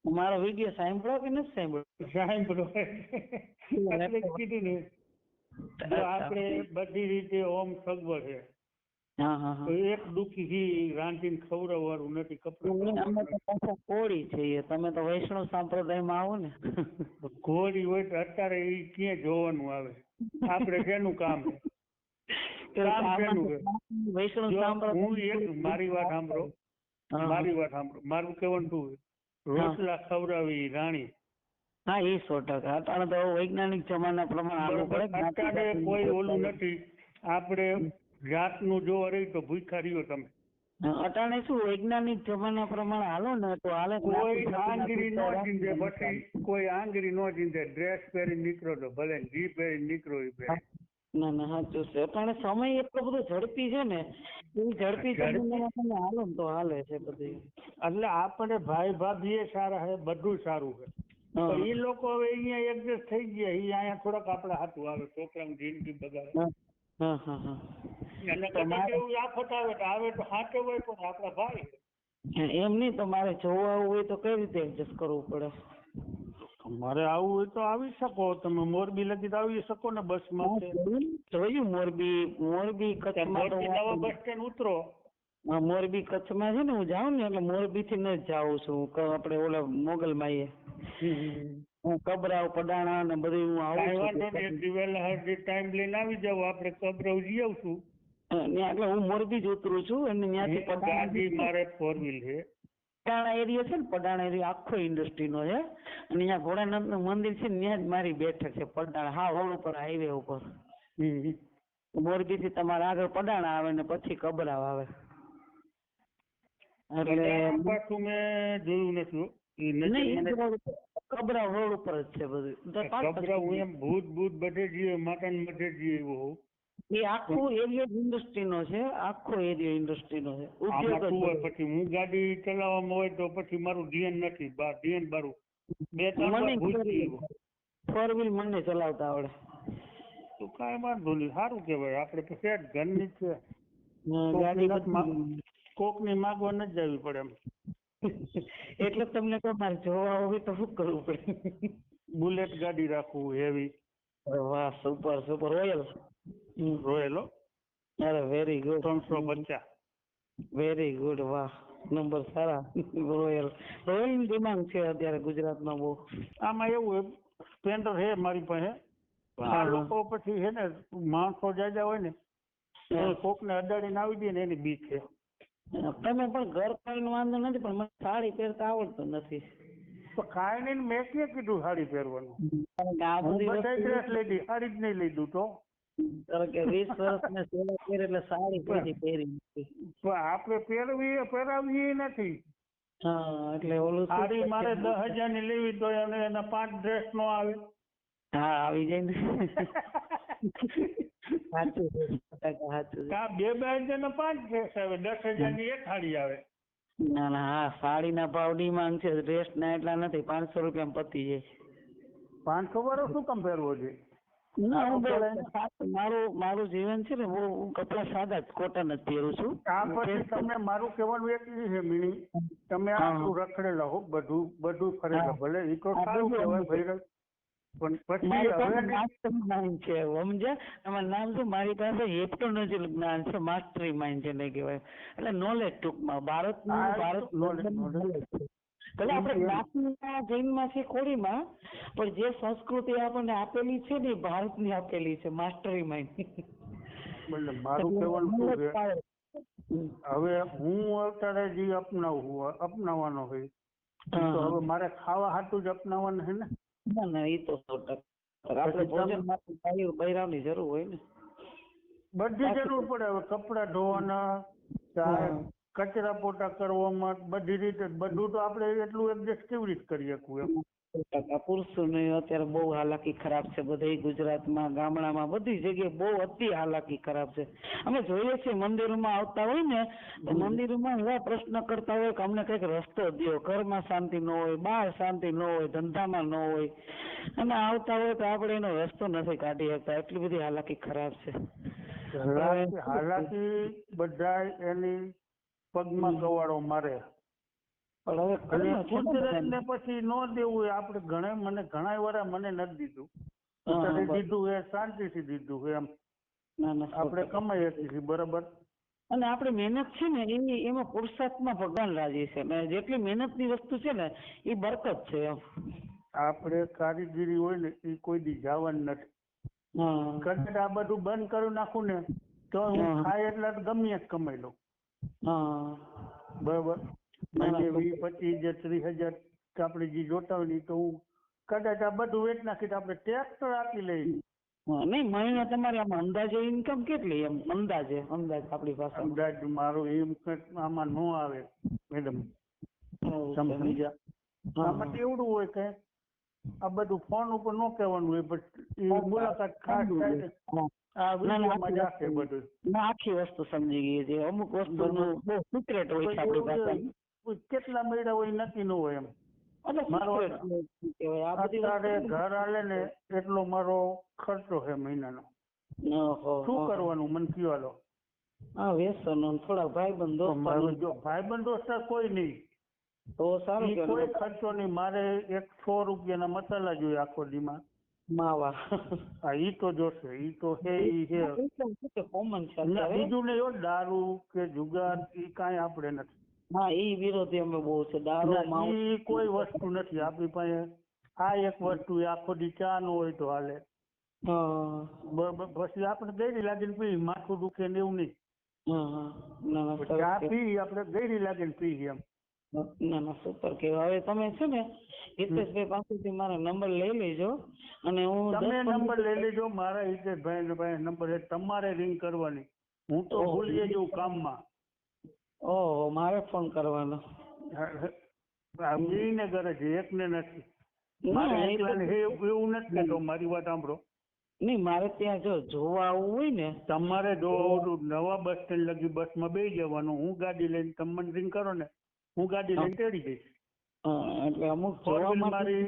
મારો વિડીયો સાંભળ્યો કે નથી સાંભળ્યો? સાંભળો એટલે જ કીધું ને, જો આપણે બધી રીતે ઓમ સગવડ છે. હા હા તો એક દુઃખી ઘી રાંધીને ખવડાવવાનું નથી. કપડા અમે તો પાછા કોળી છીએ, તમે તો વૈષ્ણવ સંપ્રદાયમાં આવો ને. ઘોડી હોય તો અત્યારે એ ક્યાં જોવાનું આવે? આપણે શેનું કામ છે? કામ શેનું છે? વૈષ્ણવ હું સંપ્રદાય. એક મારી વાત સાંભળો, મારું કહેવાનું શું છે? રોટલા ખવડાવી રાણી. હા, એ 100%. અત્યારે તો વૈજ્ઞાનિક જમાના પ્રમાણે આવું પડે. અત્યારે કોઈ ઓલું નથી. આપણે જાતનું જોવા રહી તો ભૂખા રહ્યો તમે. અટાણે શું વૈજ્ઞાનિક જમાના પ્રમાણે હાલો ને તો હાલે. કોઈ આંગળી નો ચીંધે, પછી કોઈ આંગળી નો ચીંધે. ડ્રેસ પહેરી નીકળો તો ભલે, જી પહેરી નીકળો એ પહેરે. ના ના, સાચું છે. અટાણે સમય એટલો બધો ઝડપી છે ને, એ ઝડપી જમાનામાં તમે હાલો ને તો હાલે છે બધી. એટલે આપણે ભાઈ ભાભી એ સારા છે, બધું સારું છે. એ લોકો હવે અહીંયા એડજસ્ટ થઈ ગયા. એ અહીંયા થોડાક આપણે હાથું આવે, છોકરાની જિંદગી બગાડે. હા હા હા. અને કદાચ એવું આફત આવે તો સાચો હોય પણ આપણા ભાઈ. એમ નહીં તો મારે જોવા આવવું હોય તો કઈ રીતે એડજસ્ટ કરવું પડે? મારે આવવું હોય તો આવી શકો તમે. મોરબી લગી તો આવી શકો ને બસમાં. જોયું મોરબી કચ્છમાં તો બસ સ્ટેન્ડ ઉતરો. મોરબી કચ્છમાં છે ને, હું જાઉં ને એટલે મોરબી થી ન જ જાઉં છું. આપણે ઓલા મોગલમાઈએ હું કબરાવ પડાણા ને બધું હું આવું છું. ટાઈમ લઈને આવી જાવ, આપણે કબરાવ જઈ આવશું. એટલે હું મોરબી જ ઉતરું છું અને ત્યાંથી ગાડી મારે 4 વ્હીલ છે. પડાણા એરિયા છે ને, પડાણા એરિયા આખો ઇન્ડસ્ટ્રીનો છે. અને અહીંયા ભોળાનાથ નું મંદિર છે ને, ત્યાં જ મારી બેઠક છે. પડાણા હા રોડ ઉપર, હાઈવે ઉપર. મોરબી થી તમારે આગળ પડાણા આવે ને પછી કબરાવ આવે. એટલે પાછું મેં જોયું નથી. કબરાવ રોડ ઉપર જ છે બધું. કબરાવ એમ ભૂત બધે જઈએ, માતા ને બધે જઈએ એવો હોઉં. એ આખો એરિયા ઇન્ડસ્ટ્રી નો છે. આખો એરિયા ઇન્ડસ્ટ્રી નો છે. પછી હું ગાડી ચલાવવામાં હોય તો પછી મારું ધ્યાન નથી. ધ્યાન બારું 2-3 4 વ્હીલ મને ચલાવતા આવડે. તો કાંઈ વાંધો નહીં, સારું કહેવાય. આપણે પછી ઘરની છે. કોકની માગવા ન જવી પડે એમ. એટલે તમને મારે જોવા હોય તો શું કરવું પડે? બુલેટ ગાડી રાખવું હેવી. વાહ, સુપર સુપર. રોયલ. અરે વેરી ગુડ. 350. Very good. વાહ. નંબર સારા. રોયલ રોયલની ડિમાન્ડ છે અત્યારે ગુજરાતમાં બહુ. આમાં એવું સ્પ્લેન્ડર છે મારી પાસે, પણ આ લોકો પછી છે ને માણસો જાજા હોય ને એ કોકને અડાડીને આવી દે ને એની બીક છે. તમે પણ ઘર કઈ વાંધો નથી, પણ મને સાડી પહેરતા આવડતું નથી. તો કાંઈ નહીં, મેં ક્યાં કીધું સાડી પહેરવાનું? કારણ કે આ હું બધી બધા વસ્તુ ડ્રેસ લઈ દી, સાડી જ નહીં લઈ દઉં તો. કારણ કે 20 વર્ષ મેં સેવા કરી એટલે સાડી પહેરી નથી. પણ આપણે પહેરાવીએ નથી. હા એટલે ઓલું શું સાડી છે મારે કે- 10,000 ની લેવી તો અને એના 5 ડ્રેસ નો આવે. હા આવી જાય ને. સાચું છે, સાચું છે. કા 2,000 ના 5 ડ્રેસ આવે, 10,000 ની એક સાડી આવે. ના ના હા સાડીના ભાવ ડિમાન્ડ છે, ડ્રેસ ના એટલા નથી. 500 રૂપિયામાં પતી જાય. 500 વાળો શું કામ પહેરવો જોઈએ? ના હું સારો બહુ પહેરાય. મારું જીવન છે ને હું કપડા સાદા જ કોટન જ પહેરું છું. આ પછી તમે મારું કહેવાનું એટલી છે મીણી, તમે આટલું રખડેલા હો, બધું ફરેલા, ભલે એ તો સારું કહેવાય ભાઈ, પણ પછી મારી હવે પાસે માસ્ટર માઇન્ડ છે, સમજ્યા? તમારું નામ શું? મારી પાસે હિપ્નોલોજી જ્ઞાન છે, માસ્ટરી માઇન્ડ છે ને કહેવાય. એટલે નોલેજ ટૂંકમાં ભારત નોલેજ છે. ભલે આપણે જ્ઞાતિમાં જૈનમાં છે, કોળીમાં, પણ જે સંસ્કૃતિ આપણને આપેલી છે ને એ ભારતની આપેલી છે, માસ્ટરી માઇન્ડ. એટલે મારું કહેવાનું શું છે, હવે હું અત્યારે જે અપનાવવાનો હોય તો હવે મારે ખાવા હાટું જ અપનાવવાનું છે ને. ના ના એ તો 100%. આપણે ભોજન માટે બૈરાવની જરૂર હોય ને. બધી જરૂર પડે. હવે કપડા ધોવાના, કચરા પોતા કરવામાં, બધી રીતે બધું તો આપણે એટલું એડજસ્ટ કેવી રીતે કરી શકું એમ. પુરુષોને અત્યારે બહુ હાલાકી ખરાબ છે, બધે ગુજરાતમાં, ગામડામાં, બધી જગ્યાએ બહુ અતિ હાલાકી ખરાબ છે. અમે જોઈએ છીએ મંદિરોમાં આવતા હોય ને તો મંદિરોમાં એવા પ્રશ્ન કરતા હોય કે અમને કઈક રસ્તો દો, ઘરમાં શાંતિ ન હોય, બહાર શાંતિ ન હોય, ધંધામાં ન હોય, અને આવતા હોય તો આપણે એનો રસ્તો નથી કાઢી શકતા. એટલી બધી હાલાકી ખરાબ છે. હાલાકી બધા એની પગમાં કવાડો મારે. પણ હવે કુદરત ને પછી ન દેવું એ આપણે ઘણા વાર મને નથી દીધું. અત્યારે દીધું એ શાંતિથી દીધું એમ. આપણે કમાઈ શકીએ છીએ બરાબર. અને આપણી મહેનત છે ને એમાં પુરુષાર્થમાં ભગવાન રાજી છે. ને જેટલી મહેનતની વસ્તુ છે ને એ બરકત છે એમ. આપણે કારીગીરી હોય ને એ કોઈ દી જવાનું નથી. કદાચ આ બધું બંધ કરી નાખું ને તો હું ખાય એટલે ગમે જ કમાઈ લઉં. બરાબર. 20, 25, 30,000 આપણે જે જોતા હોય તો હું કદાચ આ બધું વેચ નાખી તો આપણે ટ્રેક્ટર આપી લઈએ. નહીં મહિને તમારે આમાં અંદાજે ઇન્કમ કેટલી? એમ અંદાજ આપણી પાસે અંદાજ મારો એમ આમાં ન આવે મેડમ, સમજ્યા? આમાં એવડું હોય કે આ બધું ફોન ઉપર ન કહેવાનું હોય, પણ મુલાકાત ખાસ થાય આ વિડીયોમાં જ રાખે બધું. આખી વસ્તુ સમજી ગઈ છે. અમુક વસ્તુ બહુ સિક્રેટ હોય છે આપણી પાસે. કેટલા મહિના હોય નક્કી ન હોય એમ. મારો અત્યારે ઘર હાલે ને એટલો મારો ખર્ચો છે મહિનાનો. શું કરવાનું મને કયો હાલો? હા વ્યસન થોડા ભાઈબંધ દોસ્ત કોઈ નહીં તો સારું. કોઈ ખર્ચો નહીં. મારે 100 રૂપિયાના મસાલા જોઈએ આખો દીમાં. માવા હા ઈ તો જોશે, ઈ તો છે, ઈ છે કોમન છે. બીજું નહીં, દારૂ કે જુગાર ઈ કાંઈ આપણે નથી. હા ઈ વિરોધી અમે બહુ છે. દારૂ ઈ કોઈ વસ્તુ નથી આપણી પાસે. આ એક વસ્તુ આખો દી ચા ન હોય તો હાલે. પછી આપણે ગેરી લાગીને પી, માથું દુખે ને એવું નહીં. ચા પી આપણે ગેરી લાગીને પી એમ. ના ના સુપર કેવાય. હવે તમે છે ને હિતેશભાઈ પાસેથી મારો નંબર લઈ લેજો અને તમે નંબર લઈ લેજો. મારા હિતેશભાઈ પાસે નંબર તમારે રિંગ કરવાની. હું તો ભૂલી જઉં કામમાં. ઓહો મારે ફોન કરવાનો. બેયને કરે છે, એકને નથી. મારે એકલાને એવું નથી કહેતો. મારી વાત સાંભળો. નહીં મારે ત્યાં જો જોવા આવવું હોય ને તમારે જો નવા બસ સ્ટેન્ડ લગી બસમાં બેસી જવાનું. હું ગાડી લઈને તમને રિંગ કરો ને હું ગાડી લઈને તેડી જઈશ. એટલે અમુક મારી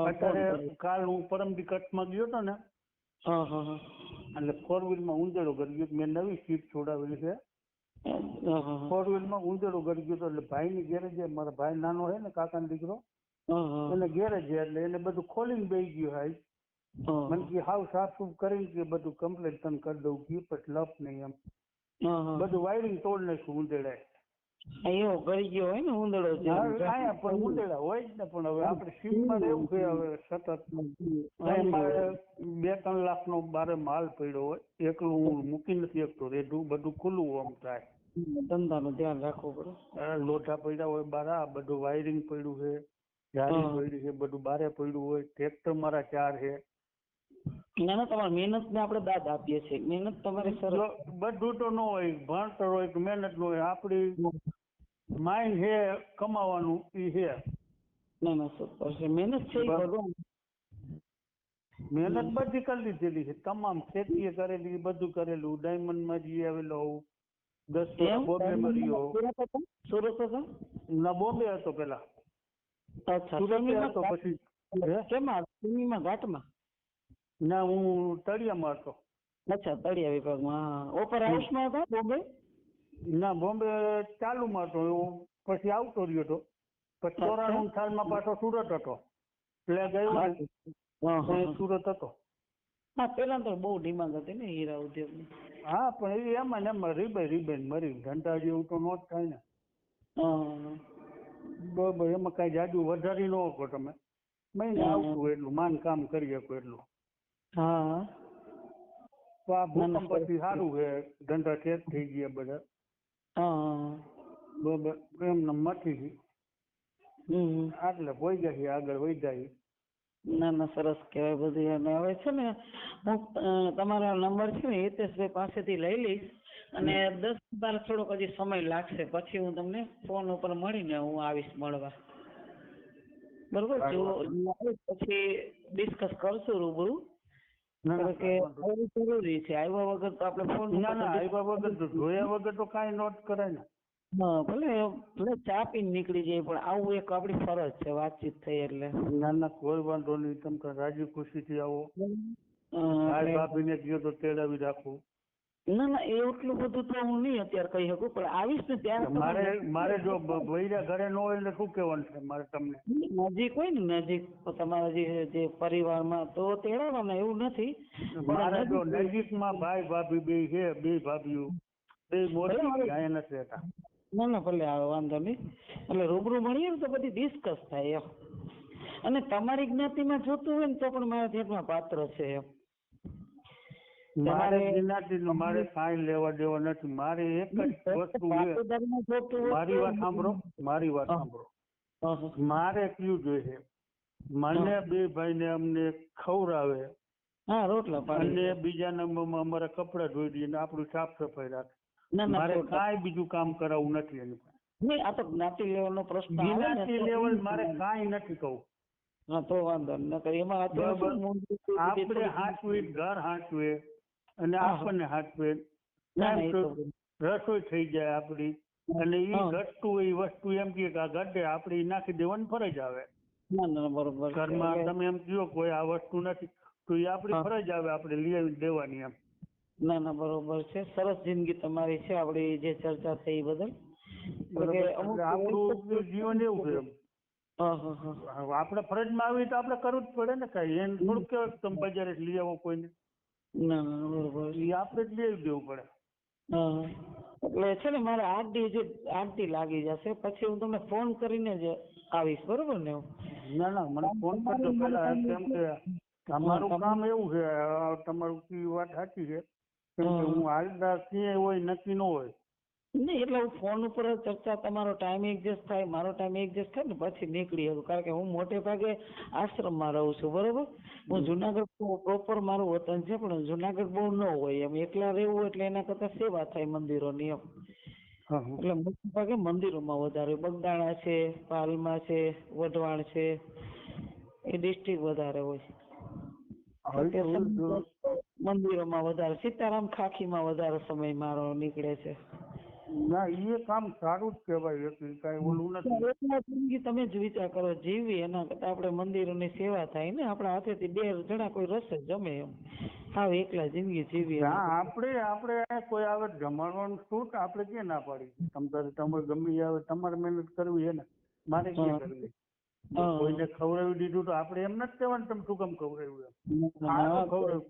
અત્યારે કાલ હું પરમદી કચ્છમાં ગયો હતો ને એટલે 4 વ્હીલમાં ઊંધેડો કરી ગયો. મેં નવી સીટ છોડાવેલી છે. 4 વ્હીલમાં ઊંધેડો કરી ગયો હતો. એટલે ભાઈની ગેરેજ, મારા ભાઈ નાનો છે ને કાકાનો દીકરો, એને ગેરેજ છે એટલે એને બધું ખોલીને બેસી ગયો. હાઈ મને કે હાવ સાફ સૂફ કરીને કે બધું કમ્પ્લીટ તને કરી દઉં કે પછી લપ નહીં એમ. બધું વાયરિંગ તોડ નાખ્યું ઊંધેડાય. એવો કરી ગયો હોય ને ઉંદડો જેમ. અહીંયા પણ ઉંદેડા હોય જ ને, પણ હવે આપણે સીમમાં એવું છે હવે સતત મારે 2-3 લાખનો બારે માલ પડ્યો હોય, એકલું હું મૂકી નથી શકતો, રેઢું બધું ખુલ્લું આમ થાય, ધંધાનું ધ્યાન રાખવું પડે. લોઢા પડ્યા હોય બારા, બધું વાયરિંગ પડ્યું છે, જારી પડી છે, બધું બારે પડ્યું હોય, ટ્રેક્ટર મારા 4 છે. ના ના, તમારી મહેનત ને આપણે દાદ આપીએ છીએ, મહેનત તમારી સરસ. બધું તો ન હોય, ભણતર હોય કે મહેનત ન હોય, આપણી માઇન્ડ છે કમાવાનું એ છે. ના ના, સુપર છે, મહેનત છે એ ભગવાન. મહેનત બધી કરી લીધેલી છે, તમામ ખેતી કરેલી, બધું કરેલું, ડાયમંડ માં જઈ આવેલો હું 10 વર્ષ બોમ્બે માં રહ્યો. સુરત હતો ના, બોમ્બે હતો પેલા. અચ્છા, સુરત હતો પછી કેમાં સિમીમાં ઘાટમાં? ના, હું તળિયામાં હતો. અચ્છા, તળિયા વિભાગમાં. ઓપર હાઉસમાં હતા બોમ્બે? ના, બોમ્બે ચાલુમાં હતો, હું પછી આવતો રહ્યો હતો. પછી 94 સાલમાં પાછો સુરત હતો, એટલે ગયો સુરત હતો. હા, પેલા તો બહુ ડિમાન્ડ હતી ને હીરા ઉદ્યોગની. હા, પણ એ એમાં ને એમાં રીબાઈ મરી, ધંધા જેવું તો નો જ થાય ને. બરોબર, એમાં કઈ જાજુ વધારી ન શકો તમે, મહિને આવતું એટલું માન કામ કરી શકો એટલું. હા, તો આ ભૂકંપ પછી સારું છે, ધંધા ઠેક થઈ ગયા બધા. બરોબર, એમને મથી ગઈ આટલે પહોંચ્યા છીએ, આગળ વધ્યા. ના ના, સરસ કહેવાય બધું. અને હવે છે ને હું તમારા નંબર છે ને હિતેશભાઈ પાસેથી લઈ લઈશ, અને 10-12 થોડોક હજી સમય લાગશે, પછી હું તમને ફોન ઉપર મળીને હું આવીશ મળવા. બરોબર, જો પછી ડિસ્કસ કરશું રૂબરૂ, કે જરૂરી છે. આવ્યા વગર તો આપણે ફોન. ના ના, આવ્યા વગર તો જોયા વગર તો કાંઈ નોટ કરાય ને. હા, ભલે ચા પીને નીકળી જાય, પણ આવું એક આપણી ફરજ છે, વાતચીત થઈ એટલે. ના ના, કોઈ વાંધો નહીં, તમે રાજી ખુશીથી આવો. ભાઈ ભાભીને ગયો તો તેડાવી રાખવું. ના ના, એટલું બધું તો હું નહીં અત્યારે કહી શકું, પણ આવીશ ને ત્યારે. મારે જો વૈરા ઘરે ન હોય એટલે શું કહેવાનું છે મારે તમને? નજીક હોય ને, નજીક તમારા જે પરિવારમાં, તો તેડાવવાના એવું નથી. મારે જો નજીકમાં ભાઈ ભાભી બે છે, 2 ભાભીઓ, 2 મોટી અહીંયા નથી રહેતા. ના ના, ભલે આવે, વાંધો નહીં. એટલે રૂબરૂ મળીએ ને તો બધી ડિસ્કસ થાય એમ. અને તમારી જ્ઞાતિમાં જોતું હોય ને તો પણ મારા ધ્યાનમાં પાત્ર છે એમ. મારે જ્ઞાતિનું મારે કાંઈ લેવા દેવા નથી. મારે એક જ વસ્તુ છે, મારી વાત સાંભળો, મારે કયું જોઈએ, મને 2 ભાઈને અમને ખવડાવે, હા, રોટલા પાણી, અને બીજા નંબરમાં અમારા કપડા ધોઈ દઈએ ને આપણું સાફ સફાઈ રાખે. મારે કાંઈ બીજું કામ કરાવવું નથી એની પાસે. નહીં, આ તો જ્ઞાતિ લેવલ નો પ્રશ્ન. જ્ઞાતિ લેવલ મારે કાંઈ નથી કહું. હા, તો વાંધો નહીં. એમાં આપણે હાચવે, ઘર હાચવે અને આપણને હાચવે, રસોઈ થઈ જાય આપડી, અને એ ઘટતું એ વસ્તુ એમ કે આ ગઢે આપણે નાખી દેવાની ફરજ આવે. ના ના, બરોબર. ઘરમાં તમે એમ કહો કોઈ આ વસ્તુ નથી તો એ આપણી ફરજ આવે, આપણે લઈ આવી દેવાની એમ. ના ના, બરોબર છે. સરસ જિંદગી તમારી છે, આપડી જે ચર્ચા થઈ એ બદલ. આપણું જીવન એવું છે, આપણે ફરજમાં આવી તો આપણે કરવું જ પડે ને. કઈ એને થોડુંક કેવાય તમે બજારે લઈ આવો કોઈને. ના ના, બરોબર. એ આપણે જ લઈ આવી દેવું પડે. એટલે છે ને મારે 8 દી લાગી જશે, પછી હું તમને ફોન કરીને જ આવીશ, બરોબર ને? ના ના, મને ફોન કરજો પેલા, કેમ કે તમારું કામ એવું છે, તમારું વાત સાચી છે, કેમ કે હું હાલદાર ક્યાંય હોય નક્કી ન હોય. નહીં, એટલે હું ફોન ઉપર ચર્ચા, તમારો ટાઈમ એડજસ્ટ થાય, મારો ટાઈમ એડજસ્ટ થાય ને પછી નીકળી શકું. કારણ કે હું મોટે ભાગે આશ્રમમાં રહું છું, બરોબર. હું જુનાગઢ પ્રોપર મારું વતન છે, પણ જુનાગઢ બહુ ન હોય એમ, એકલા રહેવું એટલે એના કરતાં સેવા થાય મંદિરોની એમ. એટલે મોટે ભાગે મંદિરોમાં વધારે, બગદાણા છે, પાલમાં છે, વઢવાણ છે, એ ડિસ્ટ્રિક્ટ વધારે હોય. મંદિરોમાં વધારે, સીતારામ ખાખીમાં વધારે સમય મારો નીકળે છે. ના, એ કામ સારું જ કહેવાય, કઈ ઓલું નથી. તમે જ વિચાર કરો, જીવી એના કરતા આપણે મંદિરોની સેવા થાય ને, આપણા હાથેથી 2 જણા કોઈ રસે જમે એમ. હા, એકલા જિંદગી જીવી. આપણે કોઈ આવે જમાડવાનું શું, આપણે ક્યાં ના પાડી? તમારે ગમે આવે, તમારે મહેનત કરવી છે ને, મારે ક્યાં કરવી? કોઈને ખવડાવી દીધું તો આપણે એમ નથી કહેવાનું તમે શું કામ ખવડાવ્યું એમ. ખવડાવ્યું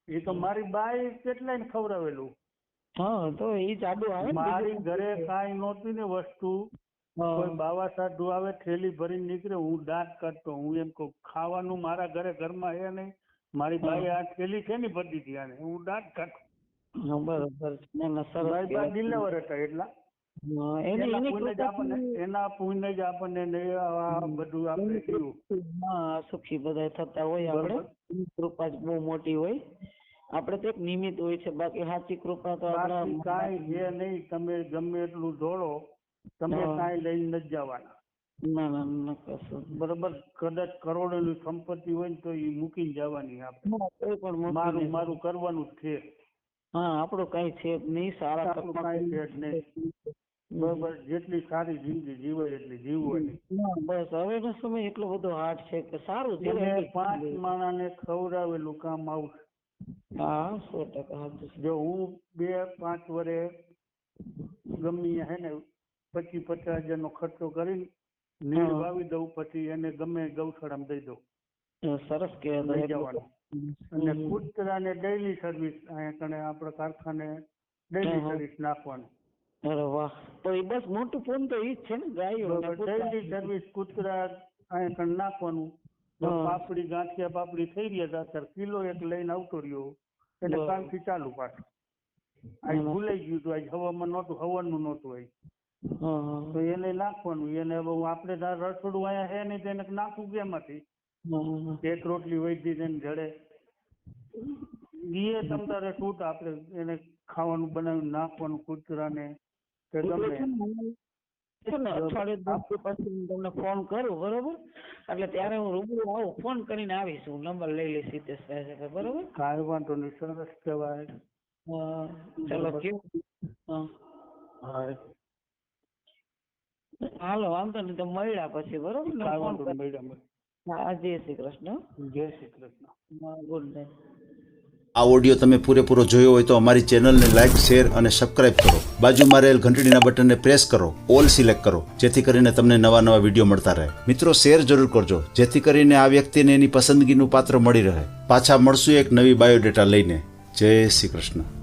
એ તો મારી બાઈ કેટલાય ને ખવડાવેલું. હા તો ઈ જ આડું આવે ને મારી બીજું ઘરે કાંઈ નહોતી ને વસ્તુ, હા. કોઈ બાવા સાધુ આવે થેલી ભરીને નીકળે, હું દાંત કાઢતો. હું એમ કહું ખાવાનું મારા ઘરમાં હે નહીં, મારી બાઈ આ થેલી છે ને ભરી દીધી આને, હું દાંત કાઢતો. હા, બરોબર. ના, ના, સરસ બાઈ કહેવાય. ડિલેવર હતા એટલા. હા, એની એના એની પુણ્ય જ આપણને કૃપાથી એના પુણ્ય જ આપણને ને આ બધું આપણે થયું. હા, સુખી બધા થતા હોય આપણે. બરોબર. એની કૃપા જ બહુ મોટી હોય. આપણે તો એક નિમિત્ત હોય છે, બાકી સાચી કૃપા તો બાકી આપણા કાંઈ છે નહીં. તમે ગમે એટલું દોડો, તમે હા. કાંઈ લઈને નથી જવાના. ના ના ના કશું બરોબર. કદાચ કરોડોની સંપત્તિ હોય ને તો એ મૂકીને જવાની આપણે. ના, કોઈ પણ મોટી મારું નહીં. મારું કરવાનું જ છે. હા, આપણું કઈ છે જ નહીં. સારા આપણું કર્મ કાંઈ છે જ નહીં. બરોબર. જેટલી સારી જિંદગી જીવાય એટલી જીવવાની. ના, બસ હવેનો સમય એટલો બધો હાર્ડ છે કે સારું એને જીવાય. 5 માણસને ખવડાવેલું કામ આવશે. હા, 100% સાચું છે. જો હું 2-5 વર્ષે ગમે હે ને 25-50 હજારનો ખર્ચો કરીને નીડ હા. વાવી દઉં, પછી એને ગમે ગૌશાળામાં દઈ દઉં, સરસ લઈ કહેવાય. જવાનું. અને કૂતરાને ડેઈલી સર્વિસ અહીંયા કણે આપણા કારખાને ડેઈલી હા. સર્વિસ નાખવાનું. અરે વાહ, તો એ બસ મોટું ફોન તો ઈ જ છે ને, ગાયો ને કૂતરા. ડેઈલી સર્વિસ કૂતરા અહીંયા કણે નાખવાનું. જો હા. પાપડી ગાંઠિયા પાપડી થઈ રહ્યા હતા, અત્યારે કિલો એક લઈને આવતો રહ્યો, એટલે બરાબર. કાલથી ચાલુ પાછું. આજ ભૂલાઈ ગયું હતું, આજ હવામાં નહોતું, હવાનું નહોતું આજ. હા, હા. તો એને નાખવાનું. એને હવે આપણે તાર રસોડું અહીંયા હે નહીં, તો એને નાખવું કેમાંથી? હા. એક રોટલી વૈધી તેને જડે. એ તમ તારે છૂટ, આપણે એને ખાવાનું બનાવીને નાખવાનું કૂતરાને કે ગમે. છે ને, અઠવાડિયે 10 થી પછી હું તમને ફોન કરું, બરોબર? એટલે ત્યારે હું રૂબરૂ આવું, ફોન કરીને આવીશ, હું નંબર લઈ લઈશ હિતેશભાઈ સાથે, બરોબર? કાંઈ વાંધો નહીં, સરસ કહેવાય. હા, ચલો કેવું? હા, હા, હાલો, વાંધો નહીં, તો મળ્યા પછી, બરોબર ને? કાંઈ ફોન વાંધો નહીં મેડમ. હા, જય શ્રી કૃષ્ણ. જય શ્રી કૃષ્ણ. હા, ગુડ નાઇટ. આ ઓડિયો તમે પૂરેપૂરો જોયો હોય તો અમારી ચેનલને લાઇક, શેર અને સબસ્ક્રાઇબ કરો. બાજુમાં રહેલ ઘંટડીના બટનને પ્રેસ કરો, ઓલ સિલેક્ટ કરો, જેથી કરીને તમને નવા નવા વિડીયો મળતા રહે. મિત્રો, શેર જરૂર કરજો, જેથી કરીને આ વ્યક્તિને એની પસંદગીનું પાત્ર મળી રહે. પાછા મળશું એક નવી બાયોડેટા લઈને. જય શ્રી કૃષ્ણ.